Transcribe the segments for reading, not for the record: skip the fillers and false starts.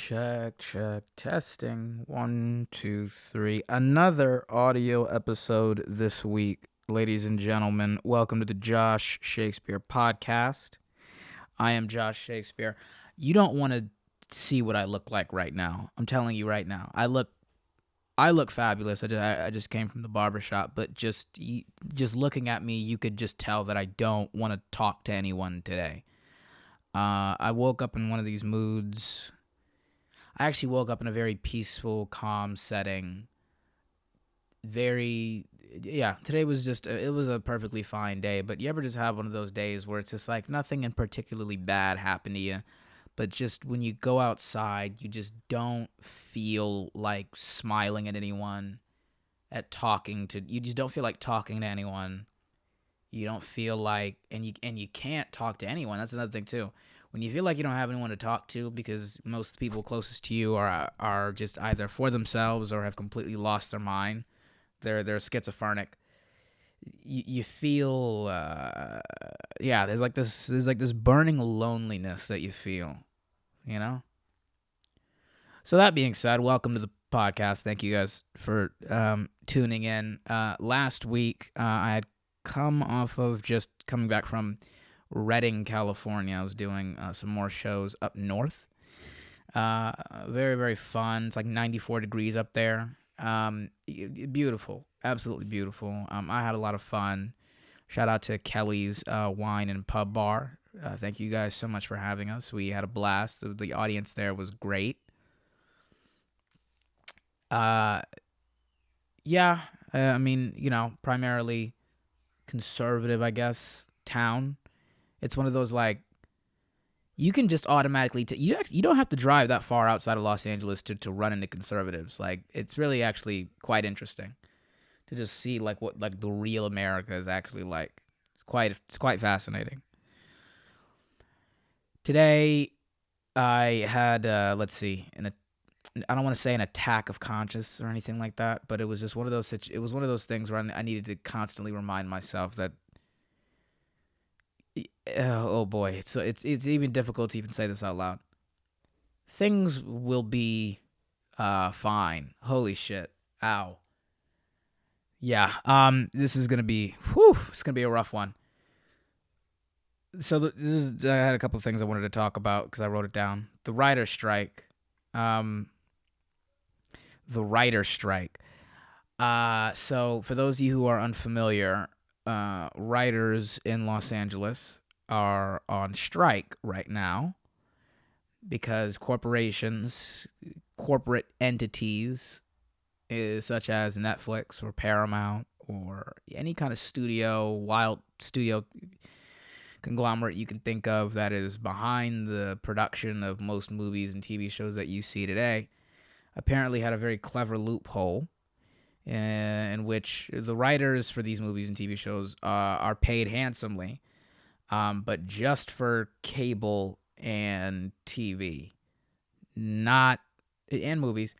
Check. Testing. 1, 2, 3. Another audio episode this week, ladies and gentlemen. Welcome to the Josh Shakespeare podcast. I am Josh Shakespeare. You don't want to see what I look like right now. I'm telling you right now. I look fabulous. I just came from the barbershop, but just looking at me, you could just tell that I don't want to talk to anyone today. I woke up in one of these moods. I actually woke up in a very peaceful, calm setting. Today was it was a perfectly fine day, but you ever just have one of those days where it's just like nothing in particularly bad happened to you, but just when you go outside, you just don't feel like smiling at anyone, you just don't feel like talking to anyone. You don't feel like, and you can't talk to anyone. That's another thing too. When you feel like you don't have anyone to talk to because most people closest to you are just either for themselves or have completely lost their mind, they're schizophrenic. You feel there's like this burning loneliness that you feel, you know. So that being said, welcome to the podcast. Thank you guys for tuning in. Last week I had come off of just coming back from Redding, California. I was doing some more shows up north. Very, very fun. It's like 94 degrees up there. Beautiful. Absolutely beautiful. I had a lot of fun. Shout out to Kelly's Wine and Pub Bar. Thank you guys so much for having us. We had a blast. The audience there was great. Primarily conservative, I guess, town. It's one of those, like, you can just automatically you don't have to drive that far outside of Los Angeles to run into conservatives. Like, it's really actually quite interesting to just see like what like the real America is actually like. It's quite fascinating. Today I had I don't want to say an attack of conscience or anything like that, but it was just one of those things where I needed to constantly remind myself that oh boy, it's even difficult to even say this out loud. Things will be fine. Holy shit. Ow. Yeah, this is going to be it's going to be a rough one. So I had a couple of things I wanted to talk about because I wrote it down. The writer's strike. So for those of you who are unfamiliar, writers in Los Angeles are on strike right now because corporate entities such as Netflix or Paramount or any kind of wild studio conglomerate you can think of that is behind the production of most movies and TV shows that you see today, apparently had a very clever loophole in which the writers for these movies and TV shows are paid handsomely, but just for cable and TV, and movies,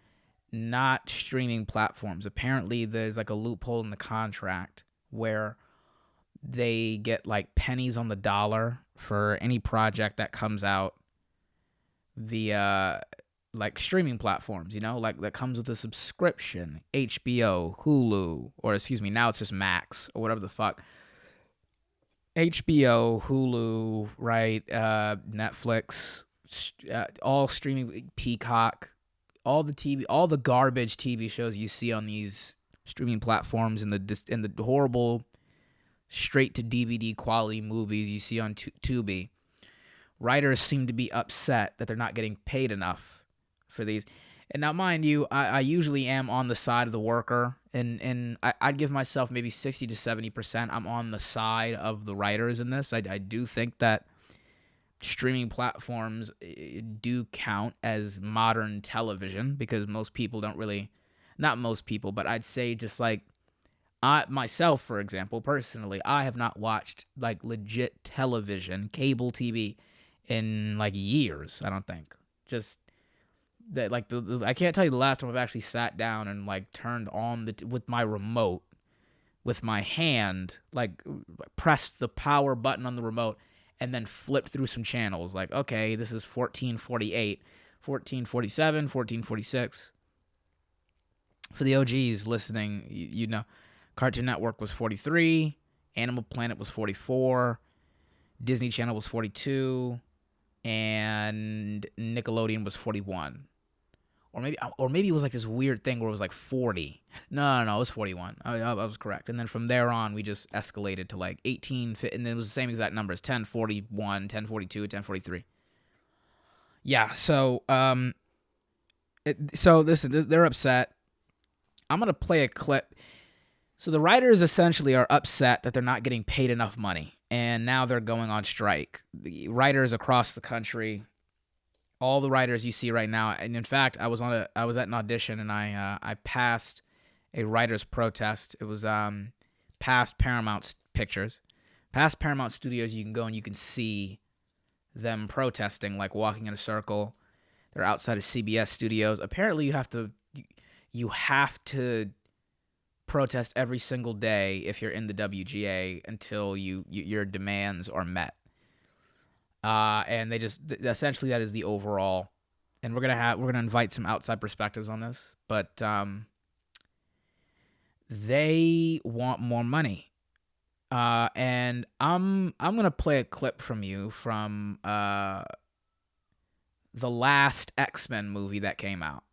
not streaming platforms. Apparently, there's like a loophole in the contract where they get like pennies on the dollar for any project that comes out via like streaming platforms, like that comes with a subscription, HBO, Hulu, or now it's just Max or whatever the fuck. HBO, Hulu, right? Netflix, all streaming, Peacock, all the garbage TV shows you see on these streaming platforms and the horrible straight to DVD quality movies you see on Tubi. Writers seem to be upset that they're not getting paid enough for these. And now, mind you, I usually am on the side of the worker, and I'd give myself maybe 60 to 70%. I'm on the side of the writers in this. I do think that streaming platforms do count as modern television because most people don't really, not most people, but I'd say just like myself, for example, personally, I have not watched like legit television, cable TV in like years, I don't think. Just that, like, I can't tell you the last time I've actually sat down and like turned on with my remote with my hand, like pressed the power button on the remote and then flipped through some channels. Like, okay, this is 1448, 1447, 1446. For the OGs listening, you know, Cartoon Network was 43, Animal Planet was 44, Disney Channel was 42, and Nickelodeon was 41. Or maybe it was like this weird thing where it was like 40. No, it was 41. I was correct. And then from there on, we just escalated to like 18, and then it was the same exact numbers: 1041, 1042, 1043. Yeah. So they're upset. I'm gonna play a clip. So the writers essentially are upset that they're not getting paid enough money, and now they're going on strike. The writers across the country, all the writers you see right now, and in fact, I was at an audition, and I passed a writers protest. It was past Paramount Pictures, past Paramount Studios. You can go and you can see them protesting, like walking in a circle. They're outside of CBS Studios. Apparently, you have to protest every single day if you're in the WGA until your demands are met. And they just essentially that is the overall. And we're gonna invite some outside perspectives on this, but they want more money. And I'm gonna play a clip from you from the last X-Men movie that came out,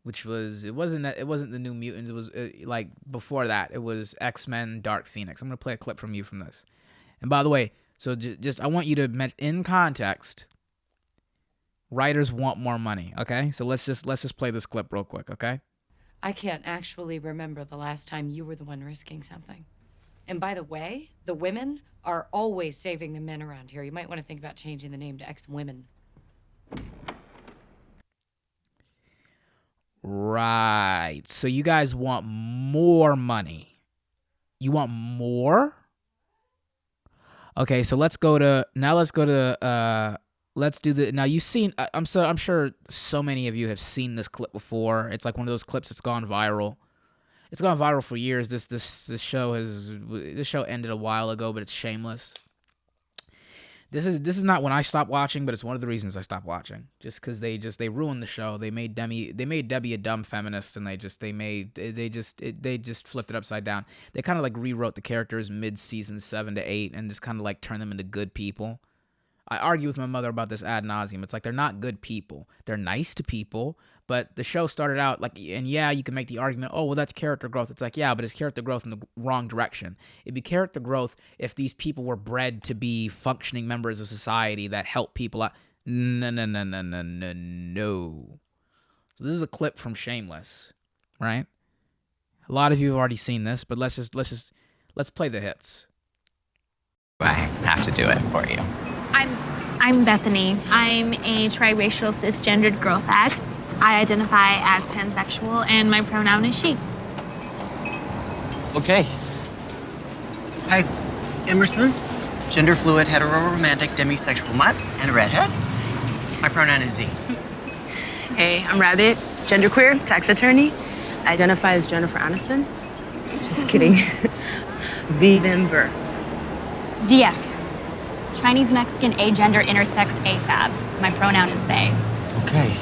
which was it wasn't the New Mutants. It was like before that. It was X-Men Dark Phoenix. I'm gonna play a clip from you from this. And by the way, so just I want you to mention in context. Writers want more money. Okay, so let's just play this clip real quick. Okay. I can't actually remember the last time you were the one risking something. And by the way, the women are always saving the men around here. You might want to think about changing the name to X-Women. Right. So you guys want more money. You want more? Okay, so let's do the now you've seen I'm sure so many of you have seen this clip before. It's like one of those clips that's gone viral. It's gone viral for years. This show ended a while ago, but it's Shameless. This is not when I stopped watching, but it's one of the reasons I stopped watching. Just because they ruined the show. They made Debbie a dumb feminist, and they just flipped it upside down. They kind of like rewrote the characters mid season 7 to 8, and just kind of like turned them into good people. I argue with my mother about this ad nauseum. It's like they're not good people. They're nice to people, but the show started out like, and yeah, you can make the argument, oh, well, that's character growth. It's like, yeah, but it's character growth in the wrong direction. It'd be character growth if these people were bred to be functioning members of society that help people out. No. So this is a clip from Shameless, right? A lot of you have already seen this, but let's play the hits. I have to do it for you. I'm Bethany. I'm a triracial cisgendered girl fag. I identify as pansexual, and my pronoun is she. Okay. Hi, Emerson. Gender fluid, hetero-romantic, demisexual mutt, and a redhead. My pronoun is Z. Hey, I'm Rabbit, genderqueer, tax attorney. I identify as Jennifer Aniston. Just kidding. Vember. DX. Chinese Mexican agender intersex AFAB. My pronoun is they. Okay.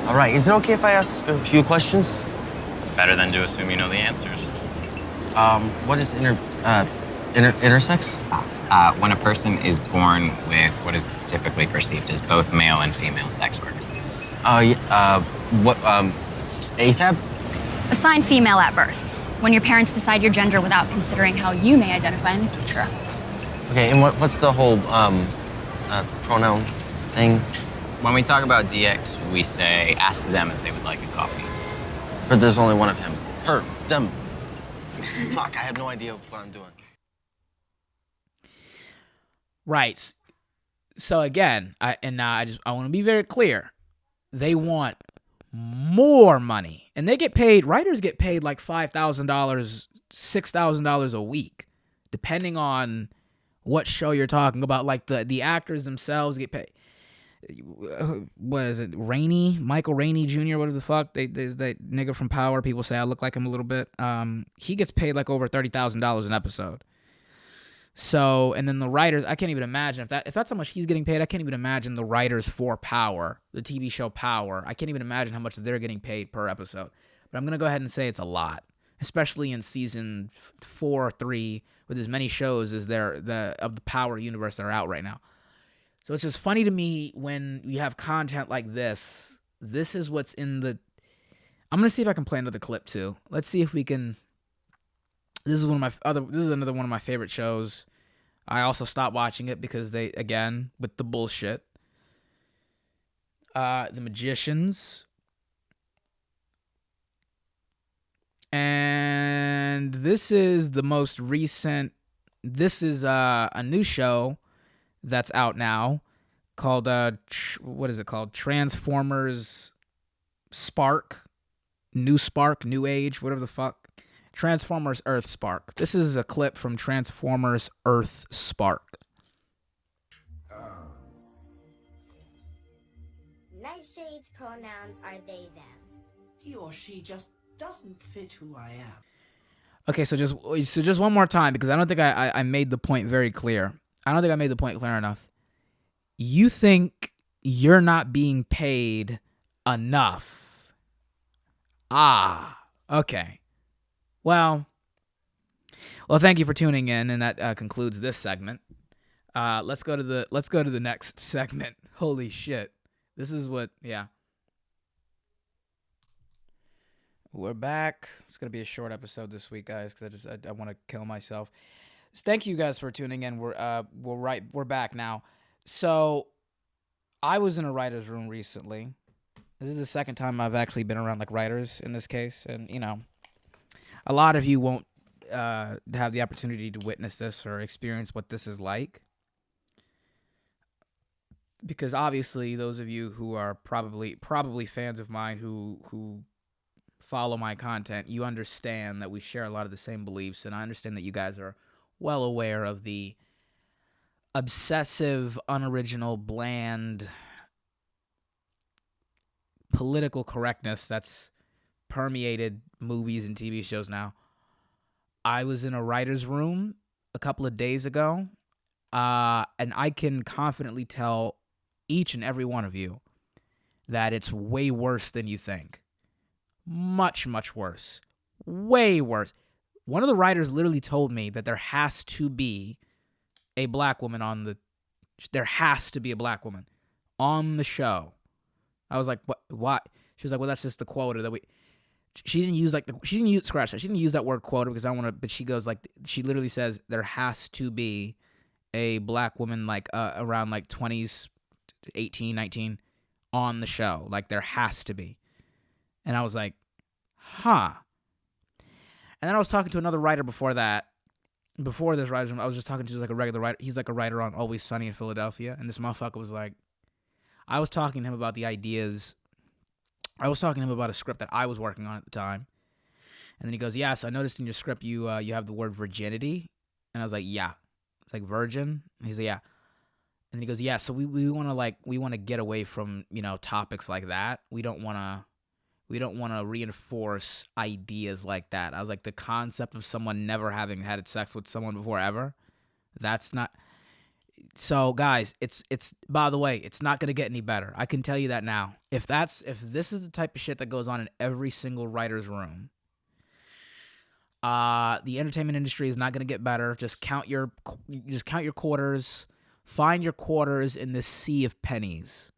All right, is it okay if I ask a few questions? Better than to assume you know the answers. What is intersex? When a person is born with what is typically perceived as both male and female sex organs. AFAB? Assigned female at birth. When your parents decide your gender without considering how you may identify in the future. Okay, and what's the whole pronoun thing? When we talk about DX, we say, ask them if they would like a coffee. But there's only one of him. Her, them. Fuck, I have no idea what I'm doing. Right. So again, I want to be very clear. They want more money, and they get paid. Writers get paid like $5,000, $6,000 a week, depending on what show you're talking about. Like the actors themselves get paid. What is it? Michael Rainey Jr. What the fuck? There's that nigga from Power. People say I look like him a little bit. He gets paid like over $30,000 an episode. So, and then the writers, I can't even imagine if that's how much he's getting paid. I can't even imagine the writers for Power, the TV show Power. I can't even imagine how much they're getting paid per episode. But I'm going to go ahead and say it's a lot, especially in season 4 or 3 with as many shows as of the Power universe that are out right now. So it's just funny to me when you have content like this. This is what's in the... I'm going to see if I can play another clip too. Let's see if we can... This is another one of my favorite shows. I also stopped watching it because they, again, with the bullshit. The Magicians. And this is the most recent. This is a new show that's out now called what is it called? Transformers Spark, New Age, whatever the fuck. Transformers Earth Spark. This is a clip from Transformers Earth Spark. Nightshade's pronouns are they, them. He or she just doesn't fit who I am. Okay, so just one more time, because I don't think I made the point very clear. I don't think I made the point clear enough. You think you're not being paid enough. Okay. Well, thank you for tuning in, and that concludes this segment. Let's go to the next segment. Holy shit. This is what, yeah. We're back. It's going to be a short episode this week, guys, because I want to kill myself. So thank you guys for tuning in. We're back now. So I was in a writer's room recently. This is the second time I've actually been around like writers in this case, and a lot of you won't have the opportunity to witness this or experience what this is like. Because obviously those of you who are probably fans of mine who follow my content, you understand that we share a lot of the same beliefs, and I understand that you guys are well aware of the obsessive, unoriginal, bland political correctness that's permeated movies and TV shows now. I was in a writer's room a couple of days ago, and I can confidently tell each and every one of you that it's way worse than you think. Much, much worse. Way worse. One of the writers literally told me that there has to be a black woman on the show. I was like, what? Why? She was like, well, that's just the quota that we... She didn't use that word quota because I don't want to, but she goes like, she literally says there has to be a black woman like around like 20s, 18, 19 on the show. Like there has to be. And I was like, huh. And then I was talking to another writer before this writer, I was just talking to like a regular writer. He's like a writer on Always Sunny in Philadelphia. And this motherfucker was like, I was talking to him about the ideas. I was talking to him about a script that I was working on at the time. And then he goes, yeah, so I noticed in your script you have the word virginity. And I was like, yeah. It's like virgin. And he's like, yeah. And then he goes, yeah, so we want to get away from, topics like that. We don't want to reinforce ideas like that. I was like, the concept of someone never having had sex with someone before ever, that's not... So guys, it's by the way, it's not going to get any better. I can tell you that now. If this is the type of shit that goes on in every single writer's room, the entertainment industry is not going to get better. Just count your quarters. Find your quarters in this sea of pennies.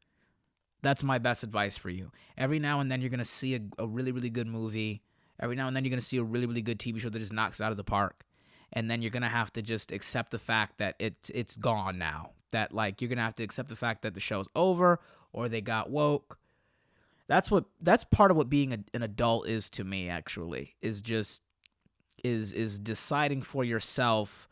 That's my best advice for you. Every now and then you're going to see a really, really good movie. Every now and then you're going to see a really, really good TV show that just knocks it out of the park. And then you're going to have to just accept the fact that it's gone now. That, like, you're going to have to accept the fact that the show's over or they got woke. That's part of what being an adult is to me, actually, is deciding for yourself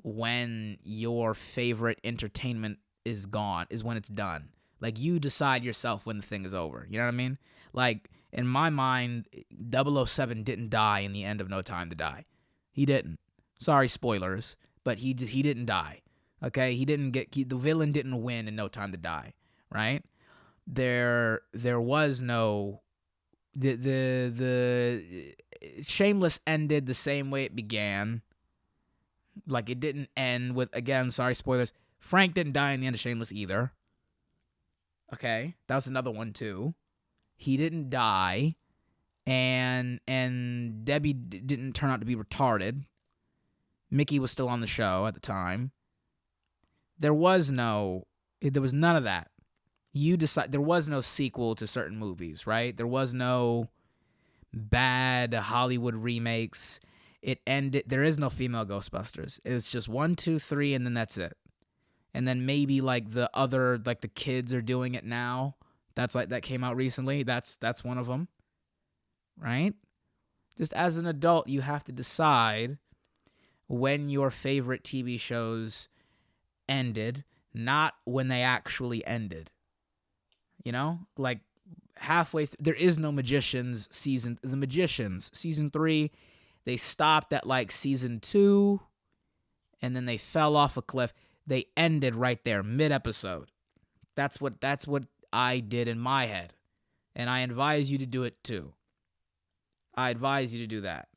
when your favorite entertainment is gone, is when it's done. Like, you decide yourself when the thing is over. You know what I mean? Like, in my mind, 007 didn't die in the end of No Time to Die. He didn't. Sorry, spoilers, but he didn't die. Okay? The villain didn't win in No Time to Die, right? There was no... The Shameless ended the same way it began. Like, it didn't end with, again, sorry, spoilers, Frank didn't die in the end of Shameless either. Okay, that was another one too. He didn't die, and Debbie didn't turn out to be retarded. Mickey was still on the show at the time. There was none of that. There was no sequel to certain movies, right? There was no bad Hollywood remakes. It ended. There is no female Ghostbusters. It's just 1, 2, 3, and then that's it. And then maybe like the other, like the kids are doing it now. That's like, that came out recently. That's one of them, right? Just as an adult, you have to decide when your favorite TV shows ended, not when they actually ended. You know, like halfway there is no Magicians season. The Magicians season 3, they stopped at like season 2, and then they fell off a cliff. They ended right there, mid-episode. That's what I did in my head. And I advise you to do it too. I advise you to do that.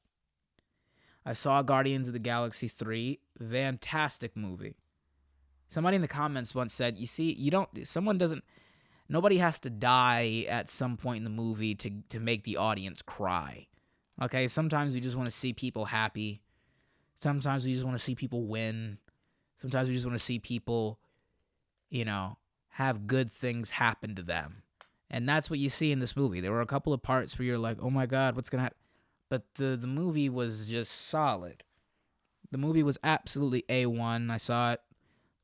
I saw Guardians of the Galaxy 3. Fantastic movie. Somebody in the comments once said, you see, nobody has to die at some point in the movie to make the audience cry. Okay, sometimes we just want to see people happy. Sometimes we just want to see people win. Sometimes we just want to see people, have good things happen to them. And that's what you see in this movie. There were a couple of parts where you're like, oh my God, what's going to happen? But the movie was just solid. The movie was absolutely A1. I saw it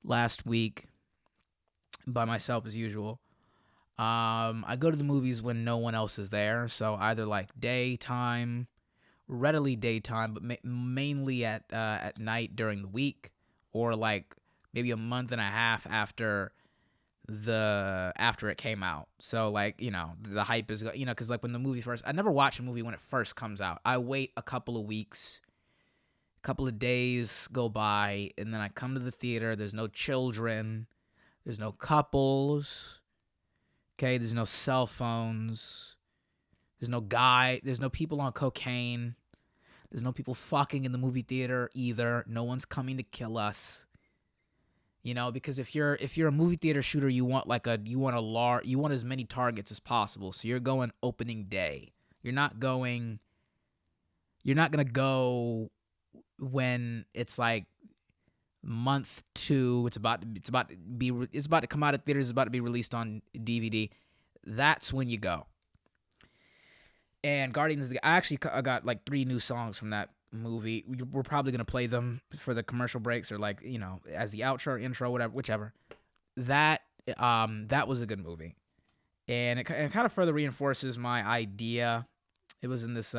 last week by myself as usual. I go to the movies when no one else is there. So either like readily daytime, but mainly at night during the week. Or like maybe a month and a half after it came out. So like, the hype is, because like when the movie first, I never watch a movie when it first comes out. I wait a couple of weeks, a couple of days go by, and then I come to the theater. There's no children, there's no couples, okay, there's no cell phones, there's no people on cocaine. There's no people fucking in the movie theater either. No one's coming to kill us. Because if you're a movie theater shooter, you want as many targets as possible. So you're going opening day. You're not going to go when it's like month 2. It's about to come out of theaters. It's about to be released on DVD. That's when you go. And Guardians, I got like 3 new songs from that movie. We're probably going to play them for the commercial breaks or like, as the outro, intro, whatever, whichever. That was a good movie. And it kind of further reinforces my idea. It was in this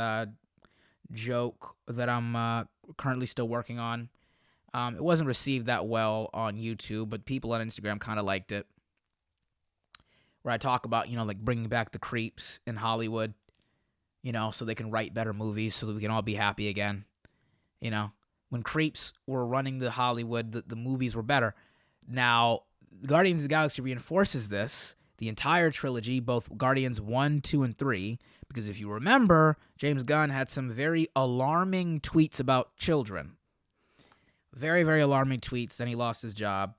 joke that I'm currently still working on. It wasn't received that well on YouTube, but people on Instagram kind of liked it. Where I talk about, like bringing back the creeps in Hollywood. So they can write better movies so that we can all be happy again. When creeps were running the Hollywood, the movies were better. Now, Guardians of the Galaxy reinforces this, the entire trilogy, both Guardians 1, 2, and 3, because if you remember, James Gunn had some very alarming tweets about children. Very, very alarming tweets, then he lost his job.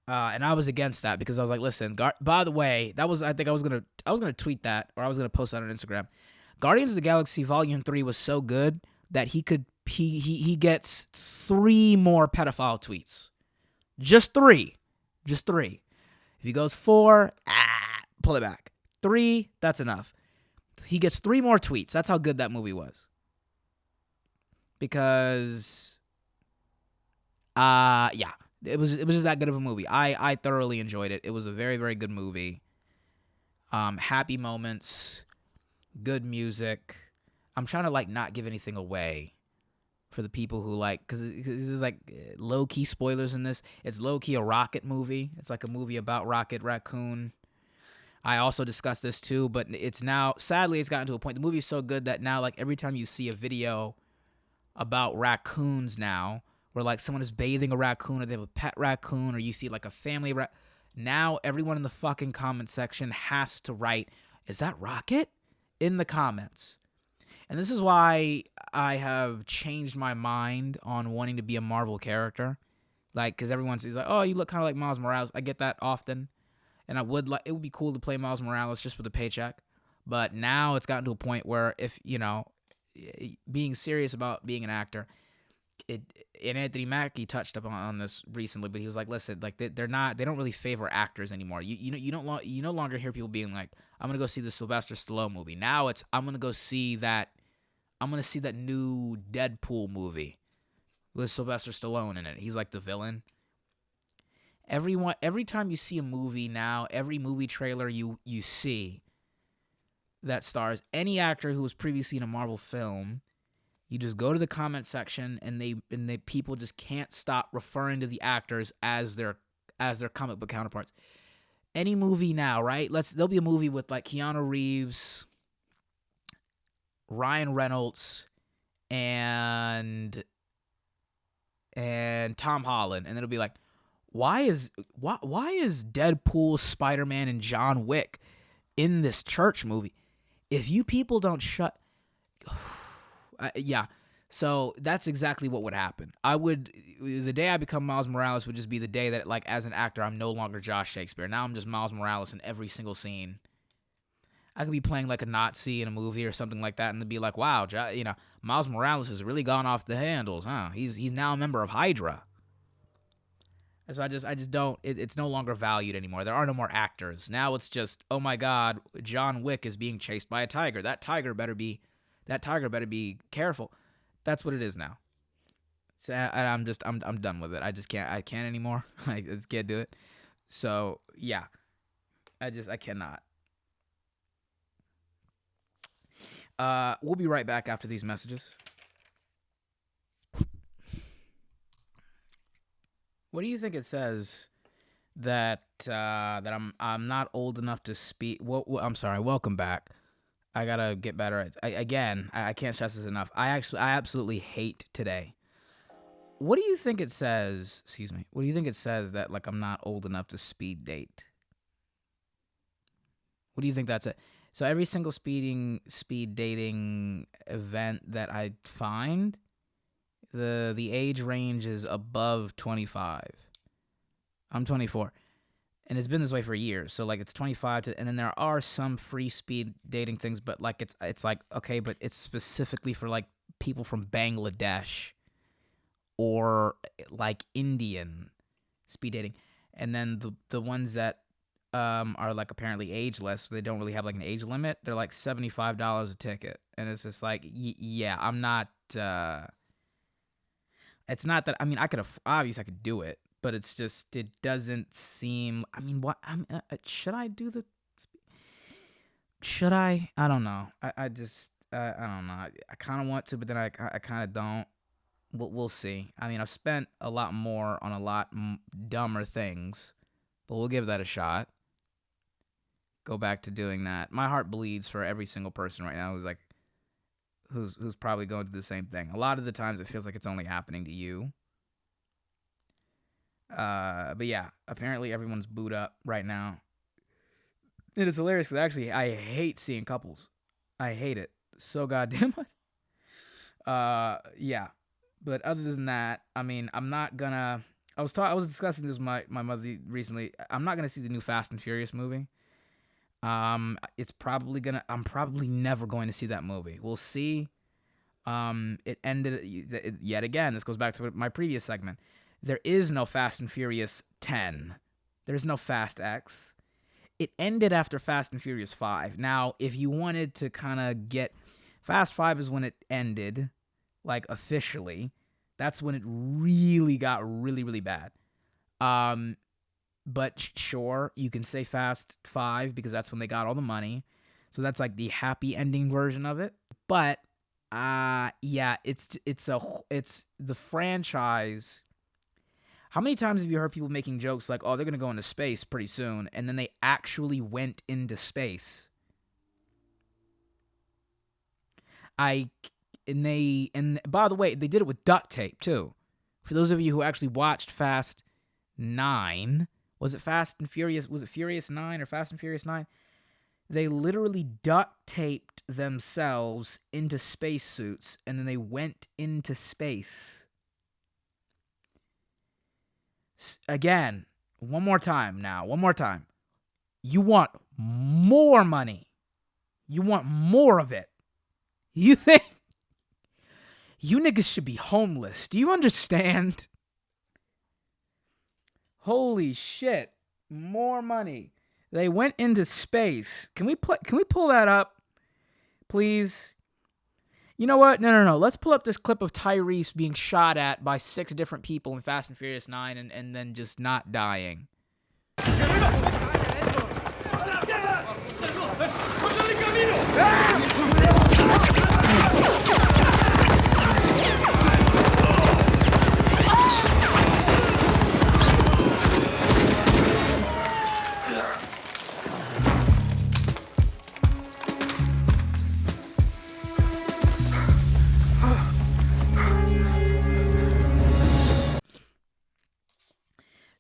And I was against that because I was like, listen, by the way, I was gonna tweet that, or I was gonna post that on Instagram. Guardians of the Galaxy Volume 3 was so good that he gets 3 more pedophile tweets. Just 3. If he goes 4, pull it back. 3, that's enough. He gets 3 more tweets. That's how good that movie was. Because yeah. It was just that good of a movie. I thoroughly enjoyed it. It was a very, very good movie. Happy moments, good music. I'm trying to like not give anything away for the people who like, because this is like low key spoilers in this. It's low key a Rocket movie. It's like a movie about Rocket Raccoon. I also discussed this too, but it's now sadly it's gotten to a point. The movie's so good that now like every time you see a video about raccoons now, where like someone is bathing a raccoon or they have a pet raccoon or you see like a family now everyone in the fucking comment section has to write, is that Rocket? In the comments. And this is why I have changed my mind on wanting to be a Marvel character. Like, because everyone's like, oh, you look kind of like Miles Morales. I get that often. And it would be cool to play Miles Morales just with a paycheck. But now it's gotten to a point where if, being serious about being an actor, and Anthony Mackie touched up on this recently, but he was like, listen, like they don't really favor actors anymore. You no longer hear people being like, I'm going to go see the Sylvester Stallone movie. Now it's, I'm going to see that new Deadpool movie with Sylvester Stallone in it. He's like the villain. Every time you see a movie now, every movie trailer you see that stars any actor who was previously in a Marvel film, you just go to the comment section and they people just can't stop referring to the actors as their comic book counterparts. Any movie now, right? There'll be a movie with like Keanu Reeves, Ryan Reynolds, and Tom Holland, and it'll be like, why is Deadpool, Spider-Man, and John Wick in this church movie? If you people don't shut, yeah. So that's exactly what would happen. The day I become Miles Morales would just be the day that, like, as an actor, I'm no longer Josh Shakespeare. Now I'm just Miles Morales in every single scene. I could be playing like a Nazi in a movie or something like that, and they'd be like, wow, Miles Morales has really gone off the handles, huh? He's now a member of Hydra. So I just don't. It's no longer valued anymore. There are no more actors. Now it's just, oh my God, John Wick is being chased by a tiger. That tiger better be careful. That's what it is now. So I'm done with it. I can't anymore. I just can't do it. So yeah, I cannot. We'll be right back after these messages. What do you think it says that I'm not old enough to speak? Well, I'm sorry. Welcome back. I gotta get better at. I can't stress this enough. I absolutely hate today. What do you think it says? Excuse me. What do you think it says that, like, I'm not old enough to speed date? What do you think that's it? So every single speed dating event that I find, the age range is above 25. I'm 24. And it's been this way for years. So, like, it's 25 and then there are some free speed dating things, but, like, it's like, okay, but it's specifically for, like, people from Bangladesh or, like, Indian speed dating. And then the ones that are, like, apparently ageless, so they don't really have, like, an age limit, they're like $75 a ticket. And it's just like, yeah, I'm not it's not that, I mean, obviously I could do it, but it's just, it doesn't seem, I mean, what, should I do should I don't know. I don't know. I kind of want to, but then I kind of don't. We'll see. I mean, I've spent a lot more on a lot dumber things, but we'll give that a shot. Go back to doing that. My heart bleeds for every single person right now who's probably going through the same thing. A lot of the times it feels like it's only happening to you. But yeah, apparently everyone's booed up right now. It is hilarious because actually I hate seeing couples. I hate it so goddamn much. Yeah. But other than that, I mean, I'm not gonna. I was discussing this with my mother recently. I'm not gonna see the new Fast and Furious movie. It's probably gonna. I'm probably never going to see that movie. We'll see. It ended yet again. This goes back to my previous segment. There is no Fast and Furious 10. There's no Fast X. It ended after Fast and Furious 5. Now, if you wanted to kind of get Fast 5 is when it ended, like, officially. That's when it really got really, really bad. But sure, you can say Fast 5 because that's when they got all the money. So that's like the happy ending version of it. But yeah, it's the franchise. How many times have you heard people making jokes like, "Oh, they're going to go into space pretty soon," and then they actually went into space? And by the way, they did it with duct tape too. For those of you who actually watched Fast 9, was it Fast and Furious? Was it Furious 9 or Fast and Furious 9? They literally duct taped themselves into spacesuits, and then they went into space. Again, one more time. You want more money. You want more of it. You think you niggas should be homeless. Do you understand? Holy shit. More money. They went into space. Can we pull that up? Please. You know what? No. Let's pull up this clip of Tyrese being shot at by 6 different people in Fast and Furious 9 and then just not dying.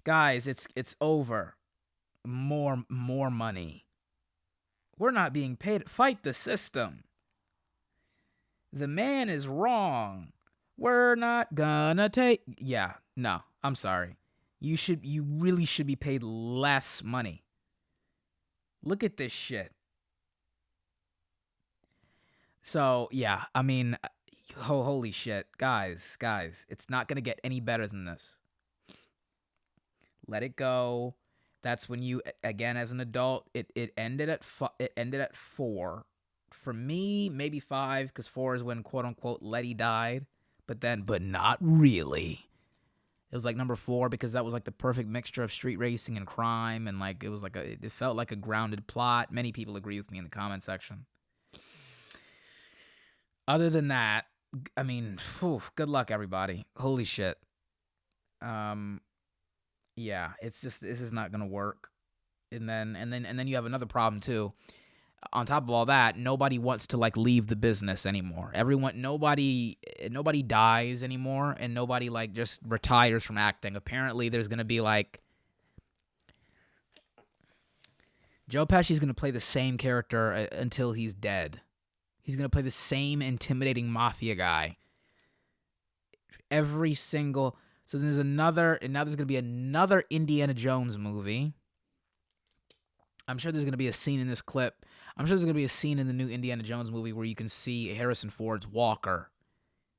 Guys, it's over. More money. We're not being paid. Fight the system. The man is wrong. We're not gonna take. Yeah, no, I'm sorry. You really should be paid less money. Look at this shit. So, yeah, I mean, holy shit. Guys, it's not gonna get any better than this. Let it go. That's when you, again, as an adult, it ended at 4. For me, maybe 5, because 4 is when quote unquote Letty died. But not really. It was like number 4 because that was like the perfect mixture of street racing and crime, and like it felt like a grounded plot. Many people agree with me in the comment section. Other than that, I mean, good luck everybody. Holy shit. Yeah, it's just, this is not gonna work. And then you have another problem too. On top of all that, nobody wants to like leave the business anymore. Nobody dies anymore, and nobody like just retires from acting. Apparently, there's gonna be like Joe Pesci's gonna play the same character until he's dead. He's gonna play the same intimidating mafia guy. Every single. So there's another, and now there's gonna be another Indiana Jones movie. I'm sure there's gonna be a scene in this clip. I'm sure there's going to be a scene in the new Indiana Jones movie where you can see Harrison Ford's walker,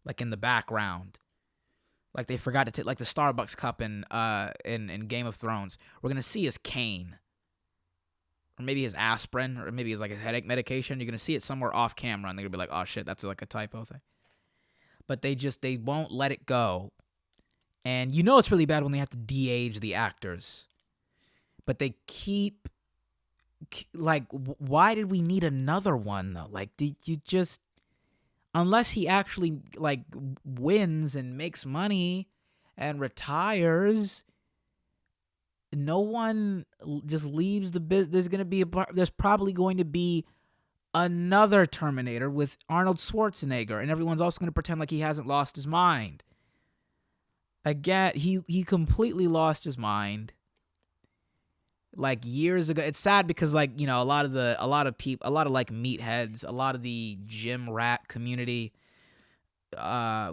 like in the background. Like they forgot to take, like the Starbucks cup in Game of Thrones. We're going to see his cane. Or maybe his aspirin, or maybe his like his headache medication. You're going to see it somewhere off camera, and they're going to be like, oh shit, that's like a typo thing. But they won't let it go. And you know it's really bad when they have to de-age the actors. But they keep... Like, why did we need another one though? Like, did you just, unless he actually like wins and makes money and retires, no one just leaves the business. There's probably going to be another Terminator with Arnold Schwarzenegger, and everyone's also going to pretend like he hasn't lost his mind. Again, he completely lost his mind. Like years ago. It's sad because like, you know, a lot of like meatheads, a lot of the gym rat community,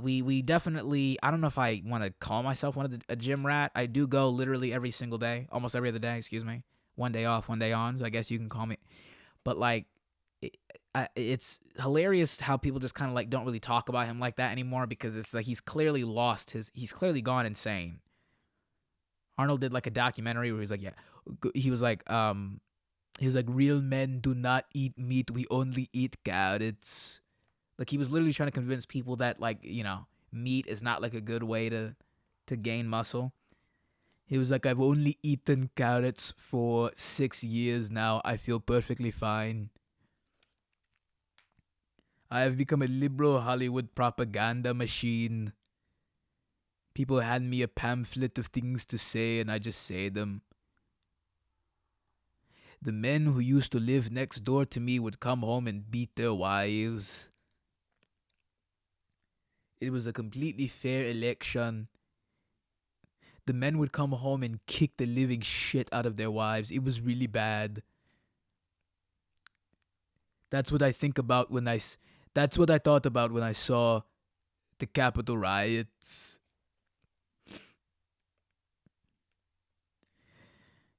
we definitely, I don't know if I want to call myself a gym rat. I do go literally every single day, almost every other day, excuse me. One day off, one day on, so I guess you can call me. But like it's hilarious how people just kind of like don't really talk about him like that anymore, because it's like he's clearly gone insane. Arnold did like a documentary where he was like, real men do not eat meat, we only eat carrots. Like he was literally trying to convince people that like, you know, meat is not like a good way to gain muscle. He was like, I've only eaten carrots for 6 years now. I feel perfectly fine. I have become a liberal Hollywood propaganda machine. People hand me a pamphlet of things to say, and I just say them. The men who used to live next door to me would come home and beat their wives. It was a completely fair election. The men would come home and kick the living shit out of their wives. It was really bad. That's what I think about that's what I thought about when I saw the Capitol riots.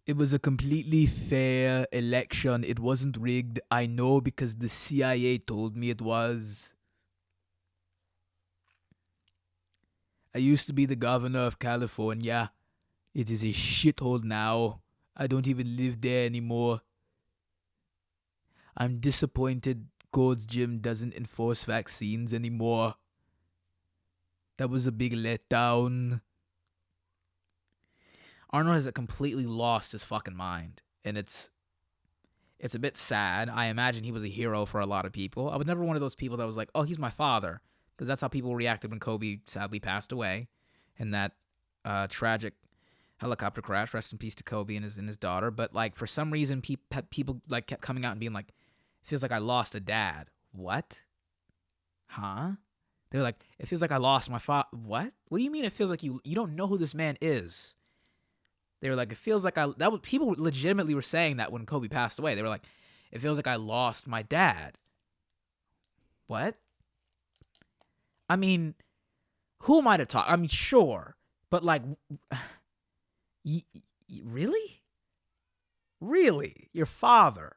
It was a completely fair election. It wasn't rigged. I know because the CIA told me it was. I used to be the governor of California. It is a shithole now. I don't even live there anymore. I'm disappointed Gold's Gym doesn't enforce vaccines anymore. That was a big letdown. Arnold has completely lost his fucking mind. And it's a bit sad. I imagine he was a hero for a lot of people. I was never one of those people that was like, oh, he's my father. Because that's how people reacted when Kobe sadly passed away in that tragic helicopter crash. Rest in peace to Kobe and his daughter. But like for some reason, people like kept coming out and being like, it feels like I lost a dad. What? Huh? They were like, it feels like I lost my father. What? What do you mean it feels like you don't know who this man is? They were like, it feels like people legitimately were saying that when Kobe passed away. They were like, it feels like I lost my dad. What? I mean, who am I to talk? I mean, sure. But like, really? Really? Your father?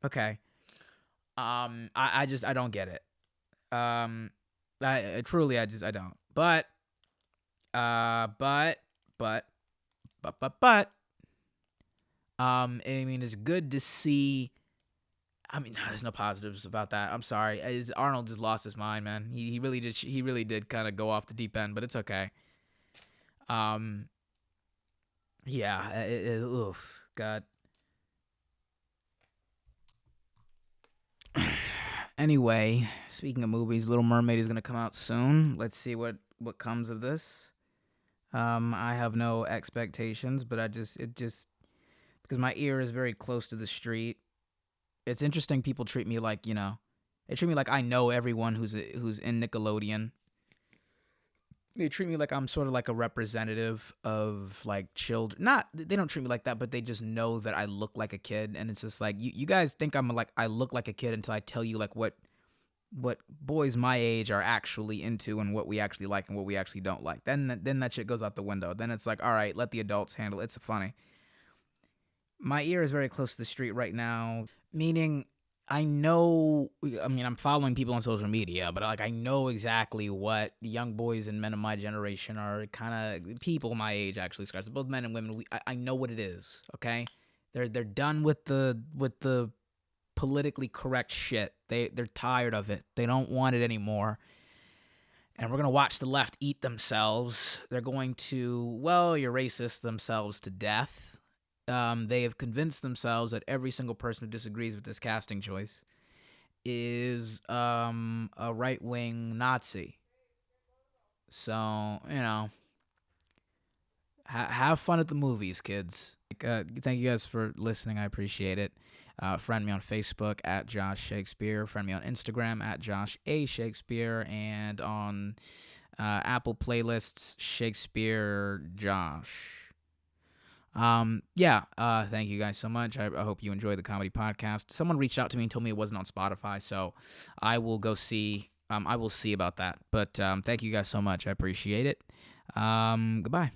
Okay. I don't get it. I truly, I don't. But, I mean, it's good to see. I mean, there's no positives about that. I'm sorry. Arnold just lost his mind, man. He really did. He really did kind of go off the deep end, but it's okay. Yeah. Oof. God. Anyway, speaking of movies, Little Mermaid is gonna come out soon. Let's see what comes of this. I have no expectations, but it just because my ear is very close to the street. It's interesting people treat me like, they treat me like I know everyone who's in Nickelodeon. They treat me like I'm sort of like a representative of like children. They don't treat me like that, but they just know that I look like a kid, and it's just like you guys think I look like a kid until I tell you like what boys my age are actually into and what we actually like and what we actually don't like. Then that shit goes out the window. Then it's like, all right, let the adults handle it. It's funny. My ear is very close to the street right now, meaning I'm following people on social media, but like I know exactly what the young boys and men of my generation are kind of people my age actually, both men and women. I know what it is, okay? They're done with the politically correct shit. They're tired of it. They don't want it anymore. And we're going to watch the left eat themselves. They're going to, you're racist themselves to death. They have convinced themselves that every single person who disagrees with this casting choice is a right-wing Nazi. So, have fun at the movies, kids. Thank you guys for listening. I appreciate it. Friend me on Facebook at Josh Shakespeare. Friend me on Instagram at Josh A. Shakespeare. And on Apple playlists, Shakespeare Josh. Thank you guys so much. I hope you enjoy the comedy podcast. Someone reached out to me and told me it wasn't on Spotify, so I will go see. I will see about that. But thank you guys so much. I appreciate it. Goodbye.